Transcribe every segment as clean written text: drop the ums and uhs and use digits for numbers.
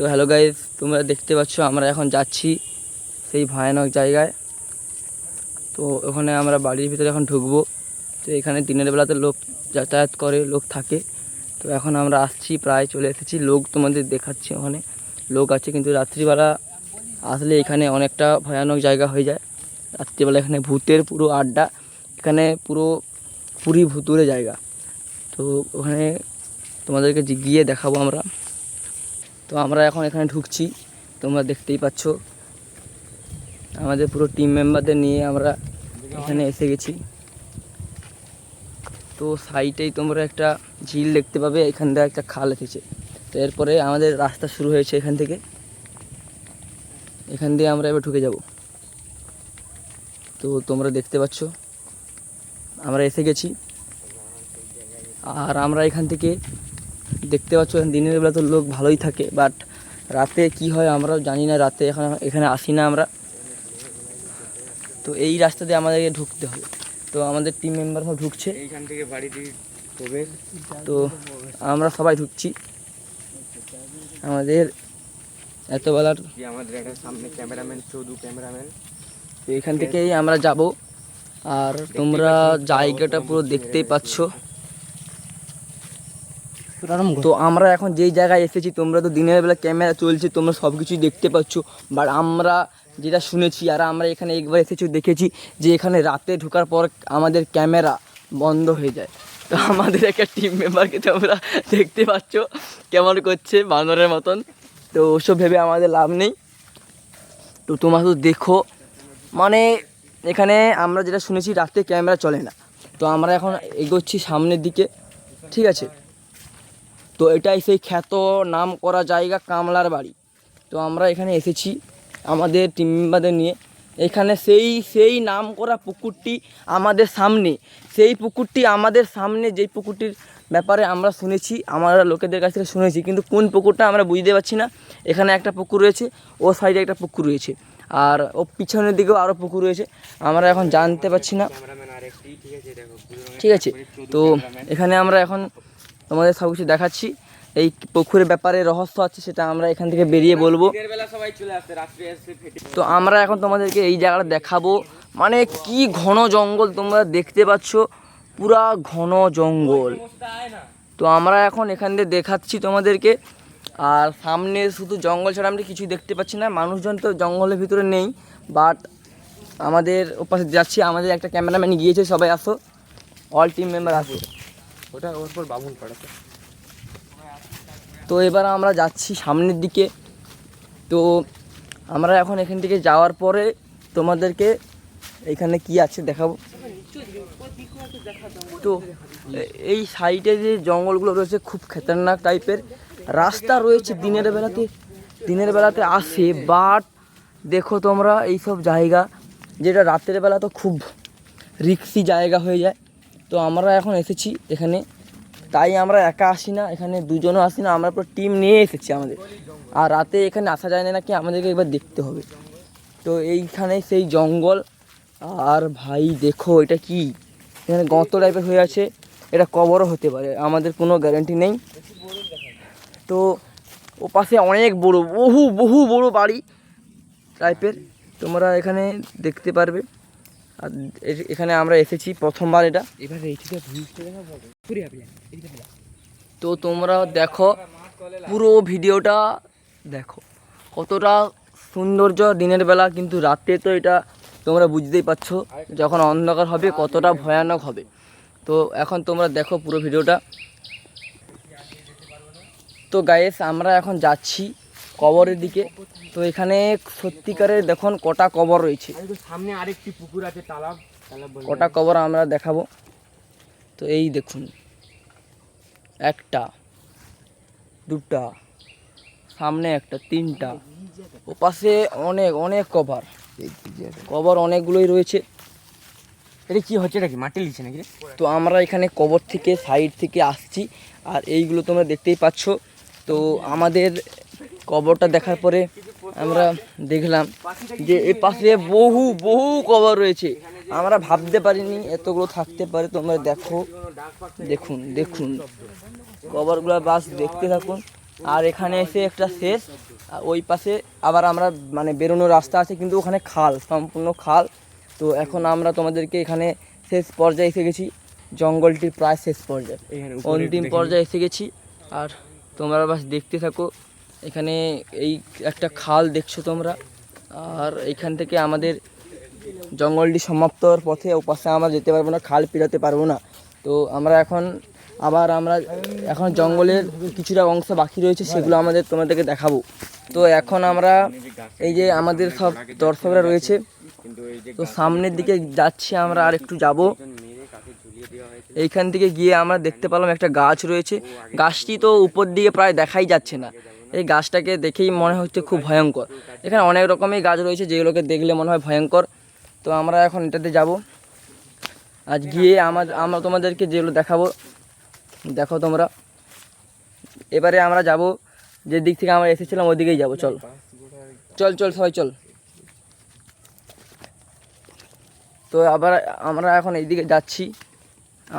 তো hello guys, তোমরা দেখতে পাচ্ছ আমরা এখন যাচ্ছি সেই ভয়ানক জায়গায়। তো ওখানে আমরা বাড়ির ভিতরে এখন ঢুকবো। তো এখানে দিনের বেলাতে লোক যাতায়াত করে, লোক থাকে। তো এখন আমরা আসছি, প্রায় চলে এসেছি। লোক তোমাদের দেখাচ্ছি, ওখানে লোক আছে, কিন্তু রাত্রিবেলা আসলে এখানে অনেকটা ভয়ানক জায়গা হয়ে যায়। রাত্রিবেলা এখানে ভূতের পুরো আড্ডা, এখানে পুরি ভুতুরে জায়গা। তো ওখানে তোমাদেরকে গিয়ে দেখাবো আমরা। তো আমরা এখন এখানে ঢুকছি, তোমরা দেখতেই পাচ্ছ। আমাদের পুরো টিম মেম্বারদের নিয়ে আমরা এখানে এসে গেছি। তো সাইডেই তোমরা একটা ঝিল দেখতে পাবে, এখান থেকে একটা খাল এসেছে। তো এরপরে আমাদের রাস্তা শুরু হয়েছে এখান থেকে। এখান দিয়ে আমরা এবার ঢুকে যাব। তো তোমরা দেখতে পাচ্ছ আমরা এসে গেছি। আর আমরা এখান থেকে দেখতে পাচ্ছ, দিনের বেলা তো লোক ভালোই থাকে, বাট রাতে কি হয় আমরাও জানি না। রাতে এখানে আসি না আমরা। তো এই রাস্তা দিয়ে আমাদেরকে ঢুকতে হবে। তো আমাদের টিম মেম্বার সব ঢুকছে এইখান থেকে বাড়ি দিয়ে। তো আমরা সবাই ঢুকছি। আমাদের এতবেলার আমাদের একটা সামনে ক্যামেরাম্যান, ক্যামেরাম্যান। তো এখান থেকেই আমরা যাব। আর তোমরা জায়গাটা পুরো দেখতেই পাচ্ছ। তো আমরা এখন যেই জায়গায় এসেছি, তোমরা তো দিনের বেলা ক্যামেরা চলছে, তোমরা সব কিছুই দেখতে পাচ্ছ। বাট আমরা যেটা শুনেছি, আর আমরা এখানে একবার এসেছি, দেখেছি যে এখানে রাতে ঢোকার পর আমাদের ক্যামেরা বন্ধ হয়ে যায়। তো আমাদের একটা টিম মেম্বারকে তোমরা দেখতে পাচ্ছ কেমন করছে বানরের মতন। তো ওসব ভেবে আমাদের লাভ নেই। তো তোমরা তো দেখো, মানে এখানে আমরা যেটা শুনেছি রাতে ক্যামেরা চলে না। তো আমরা এখন এগোচ্ছি সামনের দিকে, ঠিক আছে। তো এটাই সেই খ্যাত নাম করা জায়গা কামলার বাড়ি। তো আমরা এখানে এসেছি আমাদের টিম মেম্বারদের নিয়ে। এখানে সেই নাম করা পুকুরটি আমাদের সামনে, সেই পুকুরটি আমাদের সামনে, যেই পুকুরটির ব্যাপারে আমরা শুনেছি, আমরা লোকেদের কাছ থেকে শুনেছি, কিন্তু কোন পুকুরটা আমরা বুঝতে পারছি না। এখানে একটা পুকুর রয়েছে, ও সাইডে একটা পুকুর রয়েছে, আর ও পিছনের দিকেও আরও পুকুর রয়েছে, আমরা এখন জানতে পারছি না, ঠিক আছে। তো এখানে আমরা এখন তোমাদের সব কিছু দেখাচ্ছি। এই পুকুরের ব্যাপারে রহস্য আছে, সেটা আমরা এখান থেকে বেরিয়ে বলবো। তো আমরা এখন তোমাদেরকে এই জায়গাটা দেখাবো। মানে কি ঘন জঙ্গল, তোমরা দেখতে পাচ্ছ, পুরা ঘন জঙ্গল। তো আমরা এখন এখান দিয়ে দেখাচ্ছি তোমাদেরকে। আর সামনে শুধু জঙ্গল ছাড়া আমরা কিছুই দেখতে পাচ্ছি না। মানুষজন তো জঙ্গলের ভিতরে নেই, বাট আমাদের ওপাশে যাচ্ছি। আমাদের একটা ক্যামেরাম্যান গিয়েছে, সবাই আসো, অল টিম মেম্বার আসো। ওটা ওর পর বাবুল পাড়াতে। তো এবার আমরা যাচ্ছি সামনের দিকে। তো আমরা এখন এখান থেকে যাওয়ার পরে তোমাদেরকে এখানে কি আছে দেখাবো। তো এই সাইডে যে জঙ্গলগুলো রয়েছে খুব খতরনাক টাইপের রাস্তা রয়েছে। দিনের বেলাতে আসে, বাট দেখো তোমরা এইসব জায়গা, যেটা রাতের বেলা তো খুব রিস্কি জায়গা হয়ে যায়। তো আমরা এখন এসেছি এখানে, তাই আমরা একা আসি না, এখানে দুজনও আসি না, আমরা পুরো টিম নিয়ে এসেছি আমাদের। আর রাতে এখানে আসা যায় না নাকি, আমাদেরকে একবার দেখতে হবে। তো এইখানে সেই জঙ্গল। আর ভাই দেখো এটা কি, এখানে গর্ত টাইপের হয়ে আছে, এটা কবরও হতে পারে, আমাদের কোনো গ্যারান্টি নেই। তো ও পাশে অনেক বড়, বহু বড় বাড়ি টাইপের তোমরা এখানে দেখতে পারবে। আর এখানে আমরা এসেছি প্রথমবার এটা। তো তোমরা দেখো, পুরো ভিডিওটা দেখো কতটা সৌন্দর্য দিনের বেলা, কিন্তু রাতে তো এটা তোমরা বুঝতেই পারছো যখন অন্ধকার হবে কতটা ভয়ানক হবে। তো এখন তোমরা দেখো পুরো ভিডিওটা। তো গাইস, আমরা এখন যাচ্ছি কবরের দিকে। তো এখানে সত্যিকারের দেখুন কটা কবর রয়েছে, সামনে আরেকটি পুকুর আছে, তালাব, কটা কবর আমরা দেখাবো। তো এই দেখুন, একটা, দুটা, সামনে একটা, তিনটা, ওপাশে অনেক কবর অনেকগুলোই রয়েছে। এটা কি হচ্ছে, এটা কি মাটি লিখছে নাকি? তো আমরা এখানে কবর থেকে সাইড থেকে আসছি, আর এইগুলো তোমরা দেখতেই পাচ্ছ। তো আমাদের কবরটা দেখার পরে আমরা দেখলাম যে এ পাশে বহু কবর রয়েছে। আমরা ভাবতে পারিনি এতগুলো থাকতে পারে। তোমরা দেখুন কবরগুলো, বাস দেখতে থাকুন। আর এখানে এসে একটা শেষ, আর ওই পাশে আবার আমরা মানে বেরোনোর রাস্তা আছে, কিন্তু ওখানে খাল, সম্পূর্ণ খাল। তো এখন আমরা তোমাদেরকে এখানে শেষ পর্যায়ে এসে গেছি, জঙ্গলটির প্রায় শেষ পর্যায়ে, অন্তিম পর্যায়ে এসে গেছি। আর তোমরা বাস দেখতে থাকো, এখানে এই একটা খাল দেখছো তোমরা, আর এইখান থেকে আমাদের জঙ্গলটি সমাপ্ত হওয়ার পথে ওপাশে আমরা যেতে পারবো না, খাল পেরোতে পারবো না। তো আমরা এখন এখন জঙ্গলের কিছুটা অংশ বাকি রয়েছে, সেগুলো তোমাদেরকে দেখাবো। তো এখন আমরা এই যে আমাদের সব দর্শকরা রয়েছে, তো সামনের দিকে যাচ্ছি আমরা, আর একটু যাব। এইখান থেকে গিয়ে আমরা দেখতে পেলাম একটা গাছ রয়েছে, গাছটি তো উপর দিকে প্রায় দেখাই যাচ্ছে না। এই গাছটাকে দেখেই মনে হচ্ছে খুব ভয়ঙ্কর। এখানে অনেক রকমের গাছ রয়েছে যেগুলোকে দেখলে মনে হয় ভয়ঙ্কর। তো আমরা এখন এটাতে যাব, আজ গিয়ে আমরা তোমাদেরকে যেগুলো দেখাবো, দেখো তোমরা। এবারে আমরা যাব যে দিক থেকে আমরা এসেছিলাম ওদিকেই যাব, চল চল চল সবাই চল। তো আবার আমরা এখন এইদিকে যাচ্ছি,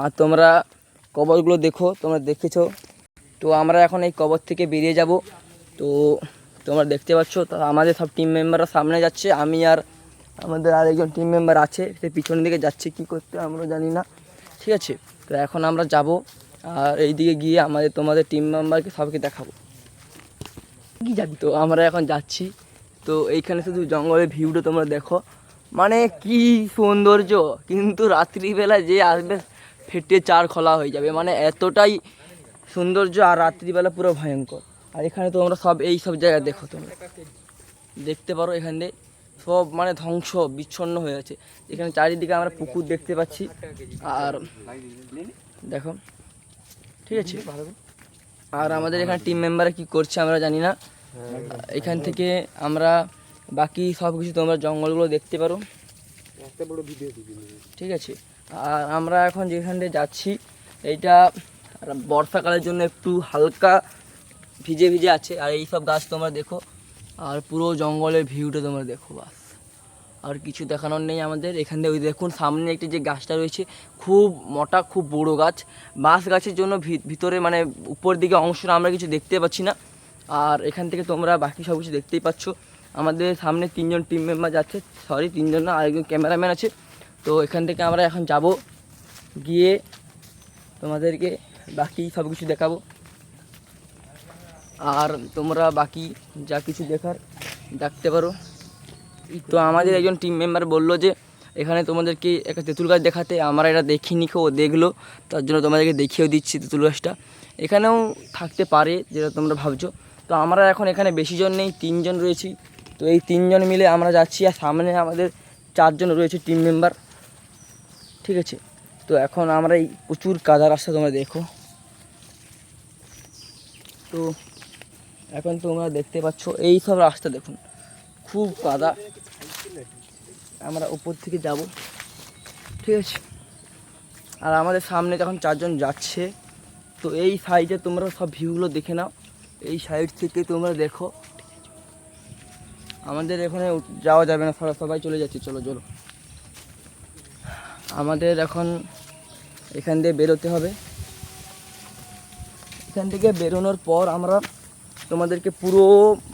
আর তোমরা কবরগুলো দেখো, তোমরা দেখেছো। তো আমরা এখন এই কবর থেকে বেরিয়ে যাব। তো তোমরা দেখতে পাচ্ছ, তো আমাদের সব টিম মেম্বাররা সামনে যাচ্ছে, আমি আর আমাদের আরেকজন টিম মেম্বার আছে, সে পিছনের দিকে যাচ্ছে, কি করতে আমরা জানি না, ঠিক আছে। তো এখন আমরা যাব, আর এইদিকে গিয়ে তোমাদের টিম মেম্বারকে সবকে দেখাবো কি যাবি। তো আমরা এখন যাচ্ছি, তো এইখানে শুধু জঙ্গলের ভিউটা তোমরা দেখো, মানে কি সৌন্দর্য, কিন্তু রাত্রিবেলা যে আসবে ফেটে চার খোলা হয়ে যাবে, মানে এতটাই সৌন্দর্য, আর রাত্রিবেলা পুরো ভয়ঙ্কর। আর এখানে তোমরা এই সব জায়গা দেখো, তোমরা দেখতে পারো এখান দিয়ে সব মানে ধ্বংস বিচ্ছন্ন হয়ে আছে। এখানে চারিদিকে আমরা পুকুর দেখতে পাচ্ছি, আর দেখো, ঠিক আছে। আর আমাদের এখানে টিম মেম্বাররা কি করছে আমরা জানি না। এখান থেকে আমরা বাকি সব কিছু তোমরা জঙ্গলগুলো দেখতে পারো, ঠিক আছে। আর আমরা এখন যেখান দিয়ে যাচ্ছি, এইটা বর্ষাকালের জন্য একটু হালকা ভিজে ভিজে আছে, আর এই সব গাছ তোমরা দেখো, আর পুরো জঙ্গলের ভিউটা তোমরা দেখো, বাস আর কিছু দেখানোর নেই আমাদের। এখান দিয়ে ওই দেখুন সামনে একটি যে গাছটা রয়েছে, খুব মোটা, খুব বড় গাছ, বাঁশ গাছের জন্য ভিতরে মানে উপর দিকে অংশটা আমরা কিছু দেখতে পাচ্ছি না। আর এখান থেকে তোমরা বাকি সব কিছু দেখতেই পাচ্ছ। আমাদের সামনে 3 জন টিম মেম্বার যাচ্ছে, সরি 3 জন না, আরেকজন ক্যামেরাম্যান আছে। তো এখান থেকে আমরা এখন যাব, গিয়ে তোমাদেরকে বাকি সব কিছু দেখাবো, আর তোমরা বাকি যা কিছু দেখার দেখতে পারো। তো আমাদের একজন টিম মেম্বার বললো যে এখানে তোমাদেরকে একটা তেঁতুল গাছ দেখাতে, আমরা এটা দেখিনি, ও দেখলো, তার জন্য তোমাদেরকে দেখিয়েও দিচ্ছি তেঁতুল গাছটা। এখানেও থাকতে পারে যেটা তোমরা ভাবছো। তো আমরা এখন এখানে বেশি জন নেই, 3 জন রয়েছি। তো এই 3 জন মিলে আমরা যাচ্ছি, আর সামনে আমাদের 4 জন রয়েছে টিম মেম্বার, ঠিক আছে। তো এখন আমরা এই প্রচুর কাদা রাস্তা তোমরা দেখো, তো এখন তোমরা দেখতে পাচ্ছ এই সব রাস্তা দেখুন, খুব কাদা। আমরা উপর থেকে যাব, ঠিক আছে। আর আমাদের সামনে যখন 4 জন যাচ্ছে, তো এই সাইডে তোমরা সব ভিউগুলো দেখে নাও, এই সাইড থেকে তোমরা দেখো। আমাদের এখানে যাওয়া যাবে না, সবাই চলে যাচ্ছে, চলো চলো। আমাদের এখন এখান দিয়ে বেরোতে হবে। এখান থেকে বেরোনোর পর আমরা তোমাদেরকে পুরো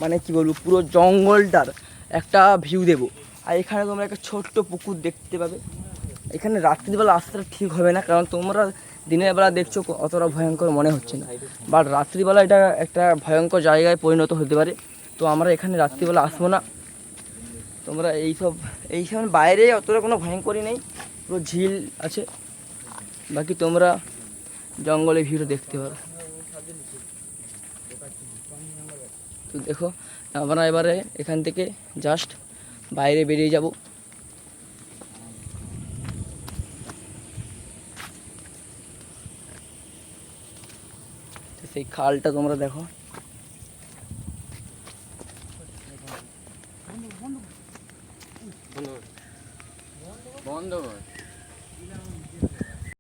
মানে কি বলবো, পুরো জঙ্গলটার একটা ভিউ দেবো। আর এখানে তোমরা একটা ছোট্ট পুকুর দেখতে পাবে। এখানে রাত্রিবেলা আসাটা ঠিক হবে না, কারণ তোমরা দিনের বেলা দেখছো অতটা ভয়ঙ্কর মনে হচ্ছে না, বাট রাত্রিবেলা এটা একটা ভয়ঙ্কর জায়গায় পরিণত হতে পারে। তো আমরা এখানে রাত্রিবেলা আসবো না। তোমরা এইসব বাইরে অতটা কোনো ভয়ঙ্করই নেই, পুরো ঝিল আছে, বাকি তোমরা জঙ্গলে ভিড়ও দেখতে পারো। তো দেখো, আমরা এবারে এখান থেকে জাস্ট বাইরে বেরিয়ে যাব। সেই খালটা তোমরা দেখো, বন্ধ কর।